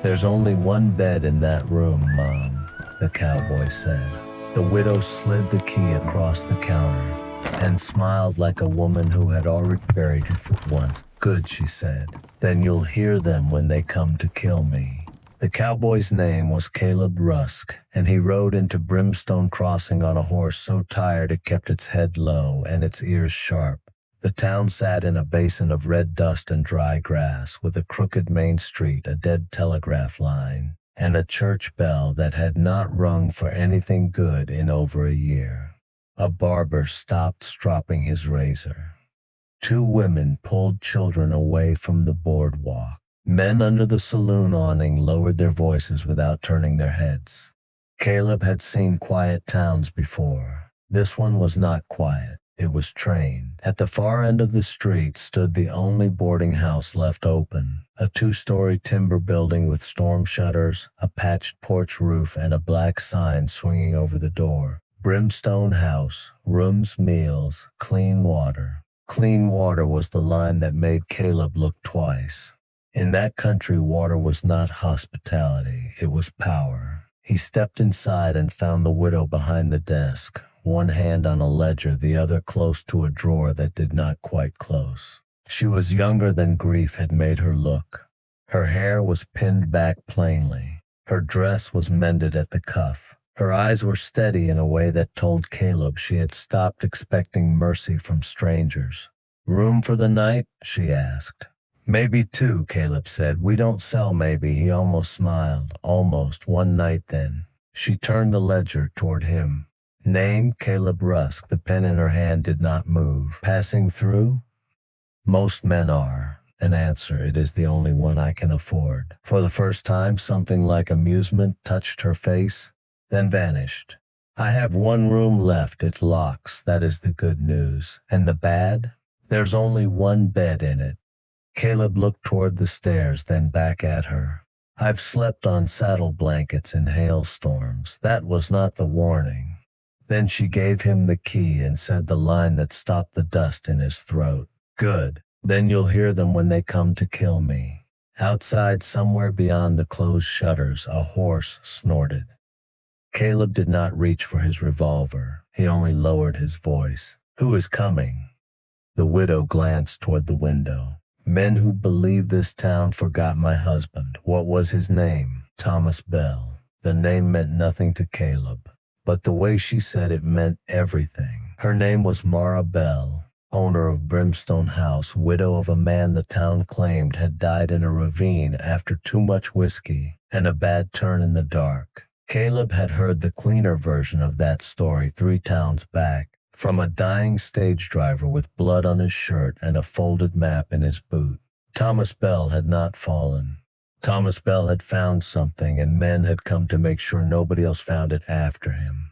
"There's only one bed in that room, Mom," the cowboy said. The widow slid the key across the counter and smiled like a woman who had already buried her foot once. "Good," she said. "Then you'll hear them when they come to kill me." The cowboy's name was Caleb Rusk, and he rode into Brimstone Crossing on a horse so tired it kept its head low and its ears sharp. The town sat in a basin of red dust and dry grass, with a crooked main street, a dead telegraph line, and a church bell that had not rung for anything good in over a year. A barber stopped stropping his razor. Two women pulled children away from the boardwalk. Men under the saloon awning lowered their voices without turning their heads. Caleb had seen quiet towns before. This one was not quiet. It was trained. At the far end of the street stood the only boarding house left open, a two-story timber building with storm shutters, a patched porch roof, and a black sign swinging over the door. Brimstone House, rooms, meals, clean water. Clean water was the line that made Caleb look twice. In that country, water was not hospitality, it was power. He stepped inside and found the widow behind the desk, one hand on a ledger, the other close to a drawer that did not quite close. She was younger than grief had made her look. Her hair was pinned back plainly. Her dress was mended at the cuff. Her eyes were steady in a way that told Caleb she had stopped expecting mercy from strangers. "Room for the night?" she asked. "Maybe two," Caleb said. "We don't sell maybe." He almost smiled. "Almost. One night then." She turned the ledger toward him. "Name, Caleb Rusk." The pen in her hand did not move. "Passing through?" "Most men are." An answer. "It is the only one I can afford." For the first time, something like amusement touched her face, then vanished. "I have one room left. It locks. That is the good news. And the bad? There's only one bed in it." Caleb looked toward the stairs, then back at her. "I've slept on saddle blankets in hailstorms." That was not the warning. Then she gave him the key and said the line that stopped the dust in his throat. "Good. Then you'll hear them when they come to kill me." Outside, somewhere beyond the closed shutters, a horse snorted. Caleb did not reach for his revolver. He only lowered his voice. "Who is coming?" The widow glanced toward the window. "Men who believe this town forgot my husband." What was his name? Thomas Bell. The name meant nothing to Caleb, but the way she said it meant everything. Her name was Mara Bell, owner of Brimstone House, widow of a man the town claimed had died in a ravine after too much whiskey and a bad turn in the dark. Caleb had heard the cleaner version of that story 3 towns back, from a dying stage driver with blood on his shirt and a folded map in his boot. Thomas Bell had not fallen. Thomas Bell had found something, and men had come to make sure nobody else found it after him.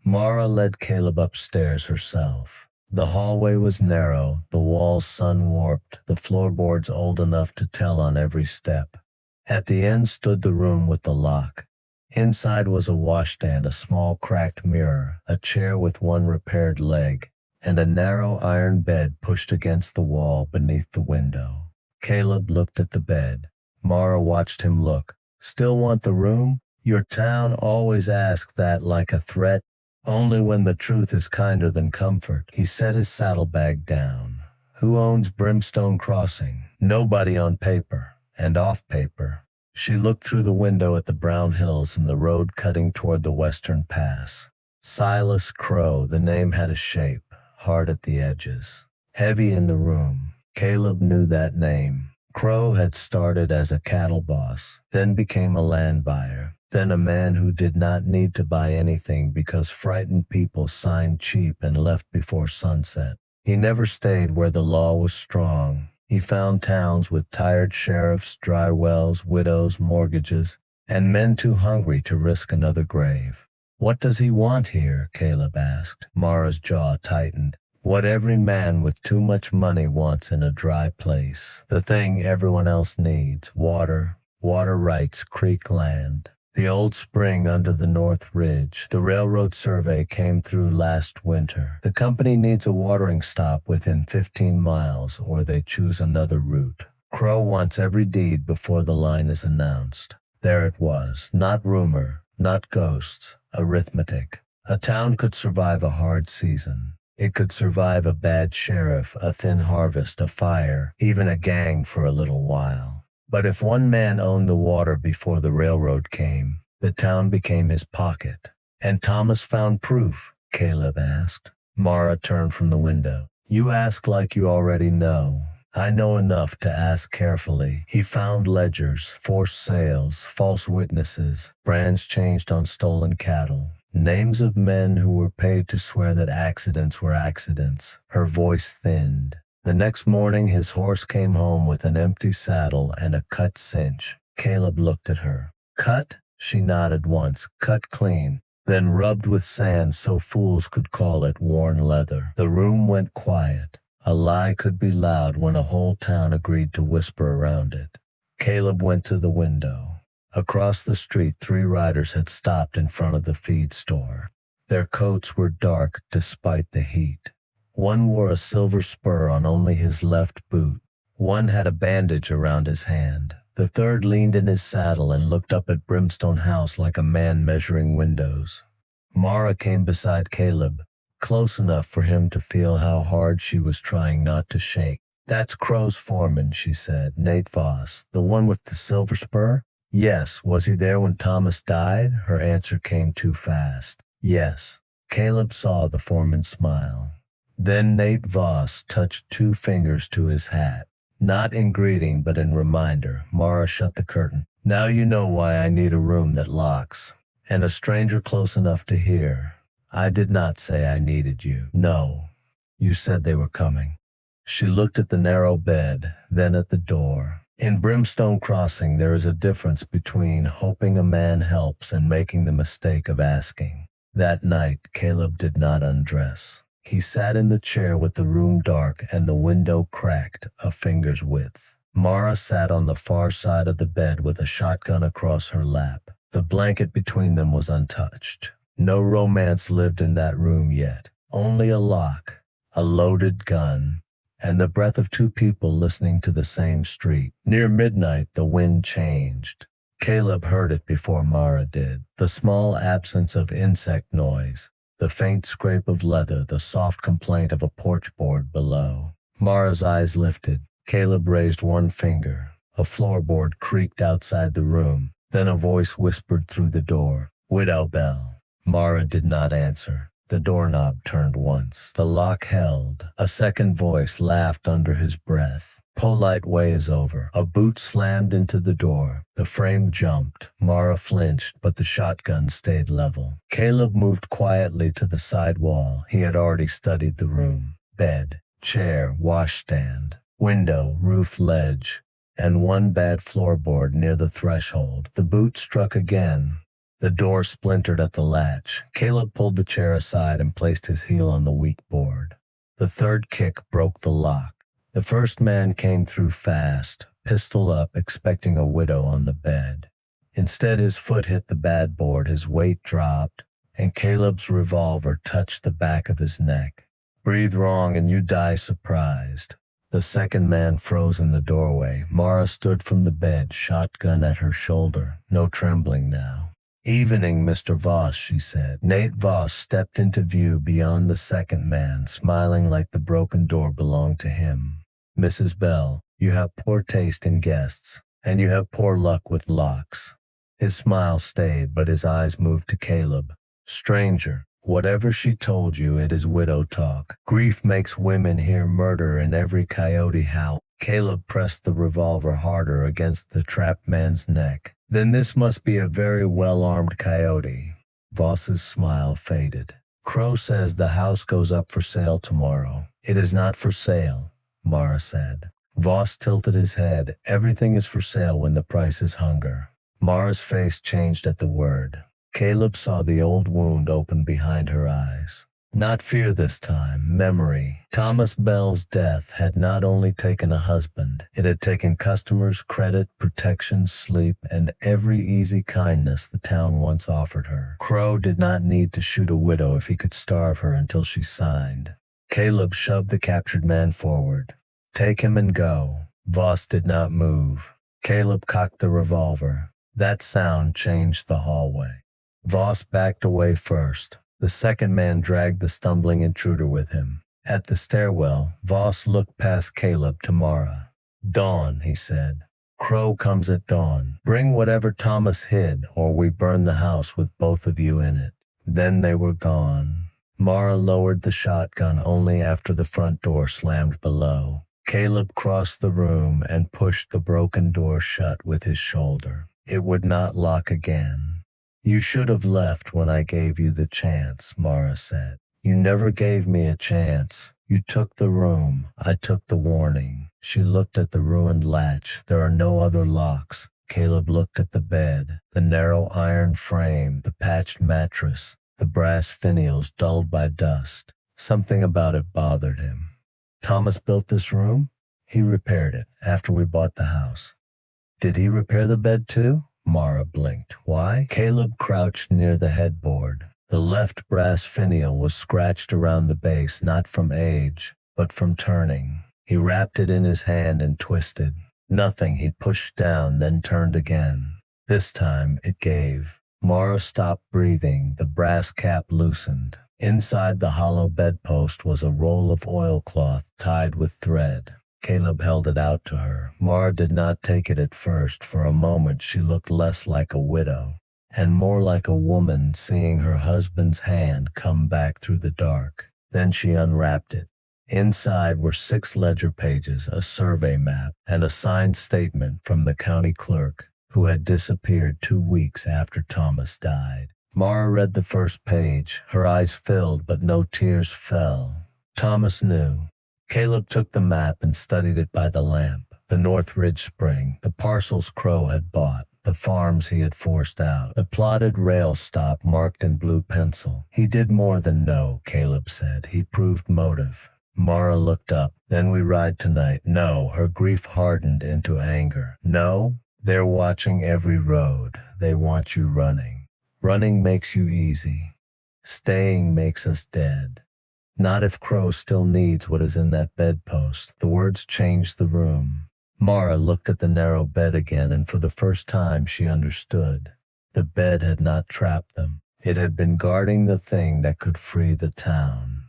Mara led Caleb upstairs herself. The hallway was narrow, the walls sun-warped, the floorboards old enough to tell on every step. At the end stood the room with the lock. Inside was a washstand, a small cracked mirror, a chair with one repaired leg, and a narrow iron bed pushed against the wall beneath the window. Caleb looked at the bed. Mara watched him look. "Still want the room? Your town always asks that like a threat, only when the truth is kinder than comfort." He set his saddlebag down. "Who owns Brimstone Crossing?" "Nobody on paper, and off paper." She looked through the window at the brown hills and the road cutting toward the western pass. Silas Crowe, the name had a shape, hard at the edges. Heavy in the room. Caleb knew that name. Crowe had started as a cattle boss, then became a land buyer, then a man who did not need to buy anything because frightened people signed cheap and left before sunset. He never stayed where the law was strong. He found towns with tired sheriffs, dry wells, widows, mortgages, and men too hungry to risk another grave. "What does he want here?" Caleb asked. Mara's jaw tightened. "What every man with too much money wants in a dry place. The thing everyone else needs. Water, water rights, creek land. The old spring under the North Ridge. The railroad survey came through last winter. The company needs a watering stop within 15 miles or they choose another route." Crowe wants every deed before the line is announced. There it was, not rumor, not ghosts, arithmetic. A town could survive a hard season. It could survive a bad sheriff, a thin harvest, a fire, even a gang for a little while. But if one man owned the water before the railroad came, the town became his pocket. And Thomas found proof, Caleb asked. Mara turned from the window. You ask like you already know. I know enough to ask carefully. He found ledgers, forced sales, false witnesses, brands changed on stolen cattle, names of men who were paid to swear that accidents were accidents. Her voice thinned. The next morning his horse came home with an empty saddle and a cut cinch. Caleb looked at her. Cut? She nodded once. Cut clean, then rubbed with sand so fools could call it worn leather. The room went quiet. A lie could be loud when a whole town agreed to whisper around it. Caleb went to the window. Across the street, 3 riders had stopped in front of the feed store. Their coats were dark despite the heat. One wore a silver spur on only his left boot. One had a bandage around his hand. The third leaned in his saddle and looked up at Brimstone House like a man measuring windows. Mara came beside Caleb, close enough for him to feel how hard she was trying not to shake. That's Crowe's foreman, she said. Nate Voss, the one with the silver spur? Yes. Was he there when Thomas died? Her answer came too fast. Yes. Caleb saw the foreman smile. Then Nate Voss touched 2 fingers to his hat. Not in greeting, but in reminder. Mara shut the curtain. Now you know why I need a room that locks. And a stranger close enough to hear. I did not say I needed you. No. You said they were coming. She looked at the narrow bed, then at the door. In Brimstone Crossing, there is a difference between hoping a man helps and making the mistake of asking. That night, Caleb did not undress. He sat in the chair with the room dark and the window cracked a finger's width. Mara sat on the far side of the bed with a shotgun across her lap. The blanket between them was untouched. No romance lived in that room yet. Only a lock, a loaded gun, and the breath of 2 people listening to the same street. Near midnight, the wind changed. Caleb heard it before Mara did. The small absence of insect noise, the faint scrape of leather, the soft complaint of a porch board below. Mara's eyes lifted. Caleb raised one finger. A floorboard creaked outside the room. Then a voice whispered through the door. Widow Bell. Mara did not answer. The doorknob turned once. The lock held. A second voice laughed under his breath. Polite way is over. A boot slammed into the door. The frame jumped. Mara flinched, but the shotgun stayed level. Caleb moved quietly to the side wall. He had already studied the room. Bed, chair, washstand, window, roof ledge, and one bad floorboard near the threshold. The boot struck again. The door splintered at the latch. Caleb pulled the chair aside and placed his heel on the weak board. The third kick broke the lock. The first man came through fast, pistol up, expecting a widow on the bed. Instead, his foot hit the bad board, his weight dropped, and Caleb's revolver touched the back of his neck. Breathe wrong and you die surprised. The second man froze in the doorway. Mara stood from the bed, shotgun at her shoulder, no trembling now. Evening, Mr. Voss, she said. Nate Voss stepped into view beyond the second man, smiling like the broken door belonged to him. Mrs. Bell, you have poor taste in guests, and you have poor luck with locks. His smile stayed, but his eyes moved to Caleb. Stranger, whatever she told you, it is widow talk. Grief makes women hear murder in every coyote howl. Caleb pressed the revolver harder against the trapped man's neck. Then this must be a very well-armed coyote. Voss's smile faded. Crowe says the house goes up for sale tomorrow. It is not for sale, Mara said. Voss tilted his head. Everything is for sale when the price is hunger. Mara's face changed at the word. Caleb saw the old wound open behind her eyes. Not fear this time, memory. Thomas Bell's death had not only taken a husband, it had taken customers, credit, protection, sleep, and every easy kindness the town once offered her. Crowe did not need to shoot a widow if he could starve her until she signed. Caleb shoved the captured man forward. Take him and go. Voss did not move. Caleb cocked the revolver. That sound changed the hallway. Voss backed away first. The second man dragged the stumbling intruder with him. At the stairwell, Voss looked past Caleb to Mara. "Dawn," he said. "Crow comes at dawn. Bring whatever Thomas hid, or we burn the house with both of you in it." Then they were gone. Mara lowered the shotgun only after the front door slammed below. Caleb crossed the room and pushed the broken door shut with his shoulder. It would not lock again. "You should have left when I gave you the chance," Mara said. "You never gave me a chance. You took the room. I took the warning." She looked at the ruined latch. There are no other locks. Caleb looked at the bed, the narrow iron frame, the patched mattress, the brass finials dulled by dust. Something about it bothered him. "Thomas built this room?" "He repaired it after we bought the house." "Did he repair the bed too?" Mara blinked. "Why?" Caleb crouched near the headboard. The left brass finial was scratched around the base, not from age, but from turning. He wrapped it in his hand and twisted. Nothing. He pushed down, then turned again. This time it gave. Mara stopped breathing. The brass cap loosened. Inside the hollow bedpost was a roll of oilcloth tied with thread. Caleb held it out to her. Mara did not take it at first. For a moment she looked less like a widow and more like a woman seeing her husband's hand come back through the dark. Then she unwrapped it. Inside were 6 ledger pages, a survey map, and a signed statement from the county clerk, who had disappeared 2 weeks after Thomas died. Mara read the first page. Her eyes filled, but no tears fell. Thomas knew. Caleb took the map and studied it by the lamp. The North Ridge Spring, the parcels Crowe had bought, the farms he had forced out, the plotted rail stop marked in blue pencil. He did more than know, Caleb said. He proved motive. Mara looked up. "Then we ride tonight." "No." Her grief hardened into anger. "No? They're watching every road. They want you running. Running makes you easy. Staying makes us dead. Not if Crowe still needs what is in that bedpost." The words changed the room. Mara looked at the narrow bed again, and for the first time she understood. The bed had not trapped them. It had been guarding the thing that could free the town.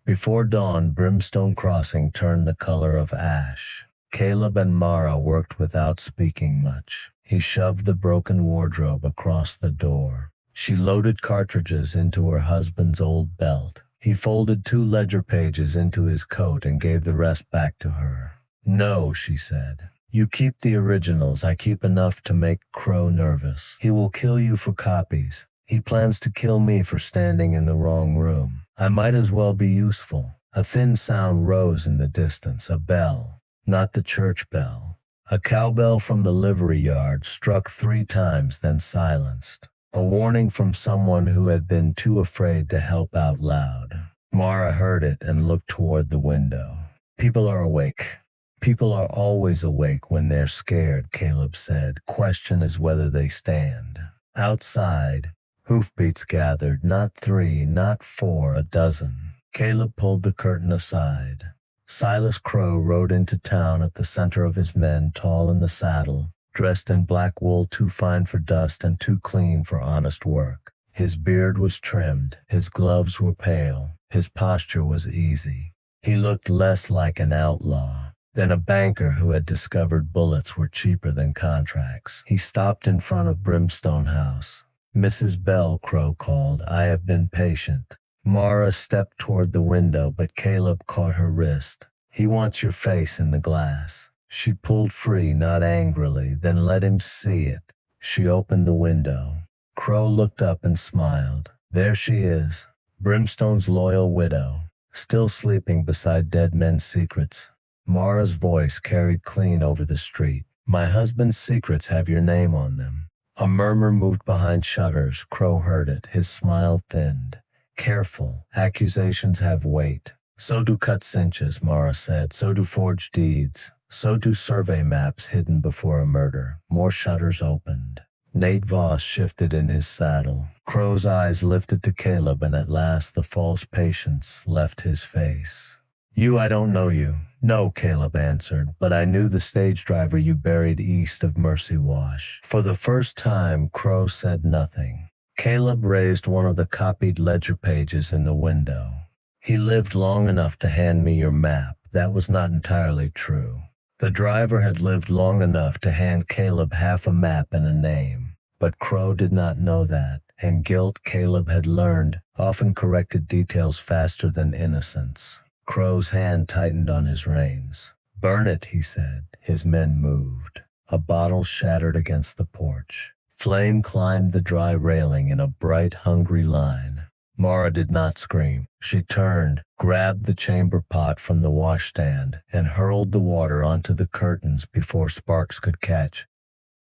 Before dawn, Brimstone Crossing turned the color of ash. Caleb and Mara worked without speaking much. He shoved the broken wardrobe across the door. She loaded cartridges into her husband's old belt. He folded 2 ledger pages into his coat and gave the rest back to her. "No," she said. "You keep the originals. I keep enough to make Crowe nervous. He will kill you for copies. He plans to kill me for standing in the wrong room. I might as well be useful." A thin sound rose in the distance, a bell. Not the church bell. A cowbell from the livery yard struck 3 times, then silenced. A warning from someone who had been too afraid to help out loud. Mara heard it and looked toward the window. "People are awake." "People are always awake when they're scared," Caleb said. "Question is whether they stand." Outside, hoofbeats gathered, not 3, not 4, a dozen. Caleb pulled the curtain aside. Silas Crowe rode into town at the center of his men, tall in the saddle, dressed in black wool too fine for dust and too clean for honest work. His beard was trimmed, his gloves were pale, his posture was easy. He looked less like an outlaw than a banker who had discovered bullets were cheaper than contracts. He stopped in front of Brimstone House. "Mrs. Bell," Crowe called, "I have been patient." Mara stepped toward the window, but Caleb caught her wrist. "He wants your face in the glass." She pulled free, not angrily, then let him see it. She opened the window. Crowe looked up and smiled. There she is, Brimstone's loyal widow, still sleeping beside dead men's secrets. Mara's voice carried clean over the street. "My husband's secrets have your name on them." A murmur moved behind shutters. Crowe heard it. His smile thinned. "Careful. Accusations have weight." "So do cut cinches," Mara said. "So do forged deeds. So do survey maps hidden before a murder." More shutters opened. Nate Voss shifted in his saddle. Crowe's eyes lifted to Caleb, and at last the false patience left his face. You, I don't know you. No, Caleb answered, but I knew the stage driver you buried east of Mercy Wash. For the first time, Crowe said nothing. Caleb raised one of the copied ledger pages in the window. He lived long enough to hand me your map. That was not entirely true. The driver had lived long enough to hand Caleb half a map and a name. But Crowe did not know that, and guilt, Caleb had learned, often corrected details faster than innocence. Crowe's hand tightened on his reins. Burn it, he said. His men moved. A bottle shattered against the porch. Flame climbed the dry railing in a bright, hungry line. Mara did not scream. She turned, grabbed the chamber pot from the washstand, and hurled the water onto the curtains before sparks could catch.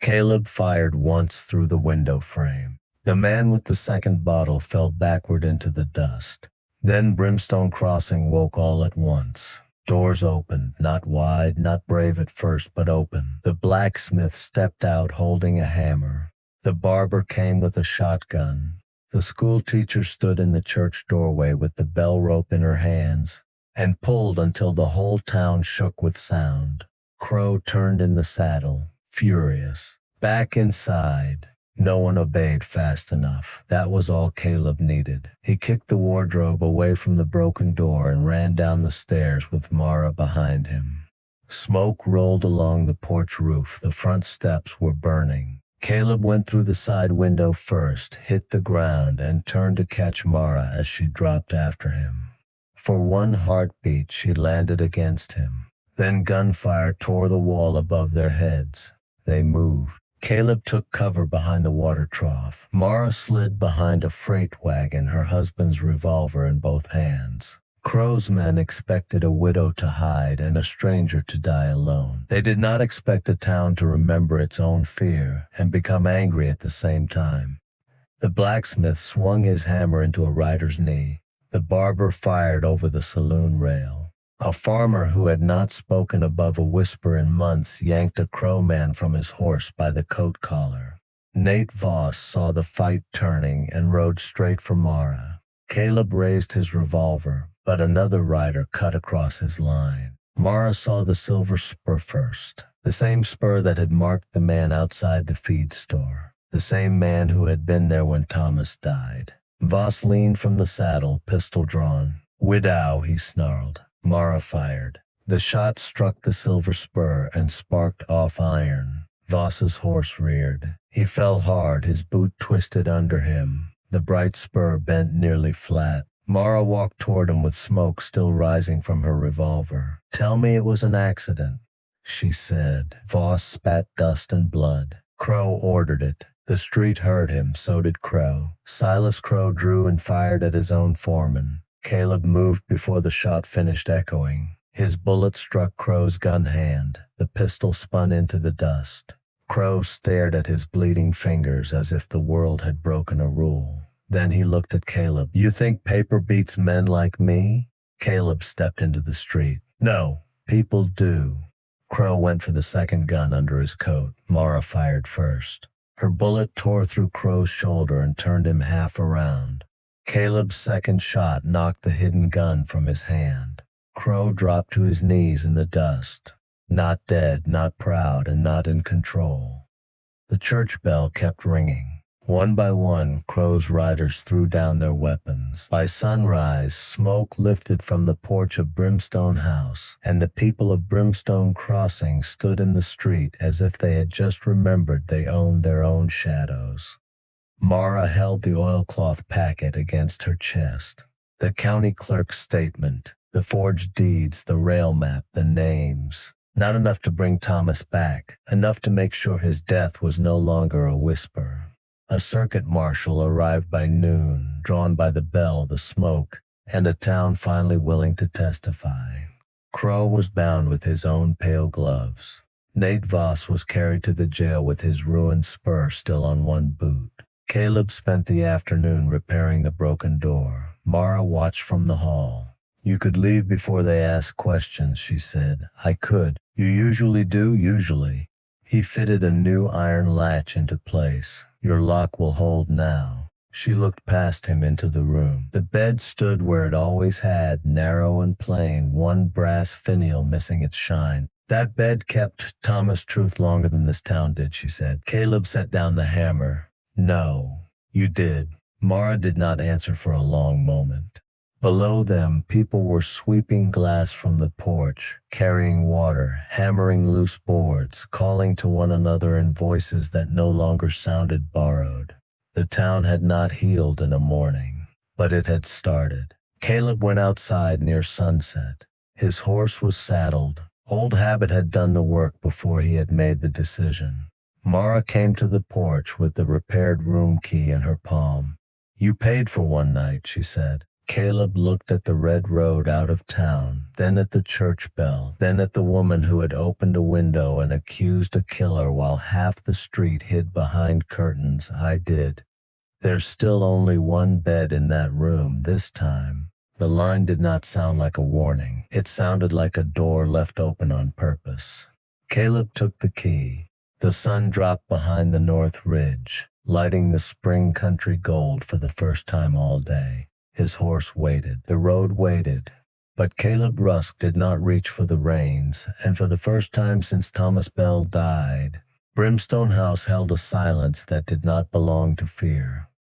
Caleb fired once through the window frame. The man with the second bottle fell backward into the dust. Then Brimstone Crossing woke all at once. Doors opened, not wide, not brave at first, but open. The blacksmith stepped out holding a hammer. The barber came with a shotgun. The school teacher stood in the church doorway with the bell rope in her hands and pulled until the whole town shook with sound. Crowe turned in the saddle, furious. Back inside. No one obeyed fast enough. That was all Caleb needed. He kicked the wardrobe away from the broken door and ran down the stairs with Mara behind him. Smoke rolled along the porch roof. The front steps were burning. Caleb went through the side window first, hit the ground, and turned to catch Mara as she dropped after him. For one heartbeat, she landed against him. Then gunfire tore the wall above their heads. They moved. Caleb took cover behind the water trough. Mara slid behind a freight wagon, her husband's revolver in both hands. Crowe's men expected a widow to hide and a stranger to die alone. They did not expect a town to remember its own fear and become angry at the same time. The blacksmith swung his hammer into a rider's knee. The barber fired over the saloon rail. A farmer who had not spoken above a whisper in months yanked a Crowe man from his horse by the coat collar. Nate Voss saw the fight turning and rode straight for Mara. Caleb raised his revolver, but another rider cut across his line. Mara saw the silver spur first, the same spur that had marked the man outside the feed store, the same man who had been there when Thomas died. Voss leaned from the saddle, pistol drawn. "Widow," he snarled. Mara fired. The shot struck the silver spur and sparked off iron. Voss's horse reared. He fell hard, his boot twisted under him. The bright spur bent nearly flat. Mara walked toward him with smoke still rising from her revolver. "Tell me it was an accident," she said. Voss spat dust and blood. Crowe ordered it. The street heard him, so did Crowe. Silas Crowe drew and fired at his own foreman. Caleb moved before the shot finished echoing. His bullet struck Crowe's gun hand. The pistol spun into the dust. Crowe stared at his bleeding fingers as if the world had broken a rule. Then he looked at Caleb. "You think paper beats men like me?" Caleb stepped into the street. "No, people do." Crowe went for the second gun under his coat. Mara fired first. Her bullet tore through Crowe's shoulder and turned him half around. Caleb's second shot knocked the hidden gun from his hand. Crowe dropped to his knees in the dust. Not dead, not proud, and not in control. The church bell kept ringing. One by one, Crowe's riders threw down their weapons. By sunrise, smoke lifted from the porch of Brimstone House, and the people of Brimstone Crossing stood in the street as if they had just remembered they owned their own shadows. Mara held the oilcloth packet against her chest. The county clerk's statement, the forged deeds, the rail map, the names. Not enough to bring Thomas back, enough to make sure his death was no longer a whisper. A circuit marshal arrived by noon, drawn by the bell, the smoke, and a town finally willing to testify. Crowe was bound with his own pale gloves. Nate Voss was carried to the jail with his ruined spur still on one boot. Caleb spent the afternoon repairing the broken door. Mara watched from the hall. "You could leave before they ask questions," she said. "I could." "You usually do?" "Usually." He fitted a new iron latch into place. "Your lock will hold now." She looked past him into the room. The bed stood where it always had, narrow and plain, one brass finial missing its shine. That bed kept Thomas truth longer than this town did, she said. Caleb set down the hammer. No, you did. Mara did not answer for a long moment. Below them, people were sweeping glass from the porch, carrying water, hammering loose boards, calling to one another in voices that no longer sounded borrowed. The town had not healed in a morning, but it had started. Caleb went outside near sunset. His horse was saddled. Old habit had done the work before he had made the decision. Mara came to the porch with the repaired room key in her palm. You paid for one night, she said. Caleb looked at the red road out of town, then at the church bell, then at the woman who had opened a window and accused a killer while half the street hid behind curtains. I did. There's still only one bed in that room this time. The line did not sound like a warning. It sounded like a door left open on purpose. Caleb took the key. The sun dropped behind the north ridge, lighting the spring country gold for the first time all day. His horse waited. The road waited. But Caleb Rusk did not reach for the reins, and for the first time since Thomas Bell died, Brimstone House held a silence that did not belong to fear.